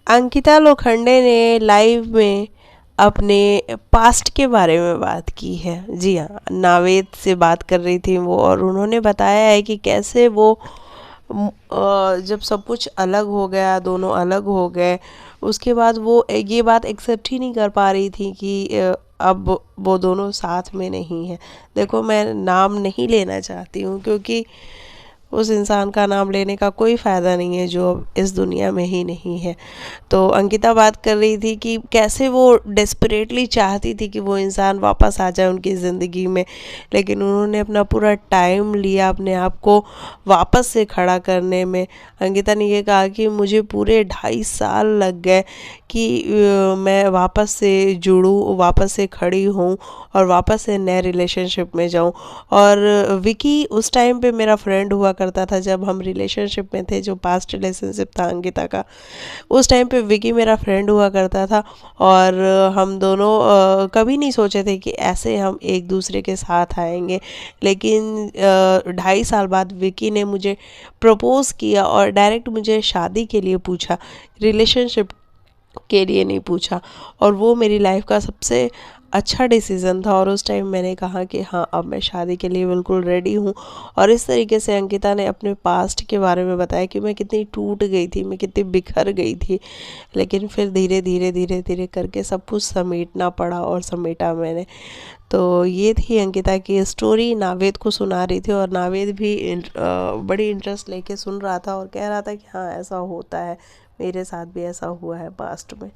अंकिता लोखंडे ने लाइव में अपने पास्ट के बारे में बात की है। जी हाँ, नावेद से बात कर रही थी वो, और उन्होंने बताया है कि कैसे वो जब सब कुछ अलग हो गया, दोनों अलग हो गए, उसके बाद वो ये बात एक्सेप्ट ही नहीं कर पा रही थी कि अब वो दोनों साथ में नहीं है। देखो, मैं नाम नहीं लेना चाहती हूँ क्योंकि उस इंसान का नाम लेने का कोई फ़ायदा नहीं है जो अब इस दुनिया में ही नहीं है। तो अंकिता बात कर रही थी कि कैसे वो डेस्परेटली चाहती थी कि वो इंसान वापस आ जाए उनकी ज़िंदगी में, लेकिन उन्होंने अपना पूरा टाइम लिया अपने आप को वापस से खड़ा करने में। अंकिता ने ये कहा कि मुझे पूरे 2.5 साल लग गए कि मैं वापस से जुड़ूँ, वापस से खड़ी हूँ और वापस से नए रिलेशनशिप में जाऊँ। और विकी उस टाइम पे मेरा फ्रेंड हुआ करता था जब हम रिलेशनशिप में थे, जो पास्ट रिलेशनशिप था अंकिता का, उस टाइम पे विकी मेरा फ्रेंड हुआ करता था। और हम दोनों कभी नहीं सोचे थे कि ऐसे हम एक दूसरे के साथ आएंगे, लेकिन 2.5 साल बाद विकी ने मुझे प्रपोज़ किया और डायरेक्ट मुझे शादी के लिए पूछा, रिलेशनशिप के लिए नहीं पूछा। और वो मेरी लाइफ का सबसे अच्छा डिसीज़न था, और उस टाइम मैंने कहा कि हाँ, अब मैं शादी के लिए बिल्कुल रेडी हूँ। और इस तरीके से अंकिता ने अपने पास्ट के बारे में बताया कि मैं कितनी टूट गई थी, मैं कितनी बिखर गई थी, लेकिन फिर धीरे धीरे धीरे धीरे करके सब कुछ समेटना पड़ा और समेटा मैंने। तो ये थी अंकिता की स्टोरी, नावेद को सुना रही थी, और नावेद भी बड़ी इंटरेस्ट लेके सुन रहा था और कह रहा था कि हाँ, ऐसा होता है, मेरे साथ भी ऐसा हुआ है पास्ट में।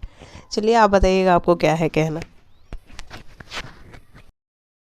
चलिए, आप बताइएगा आपको क्या है कहना।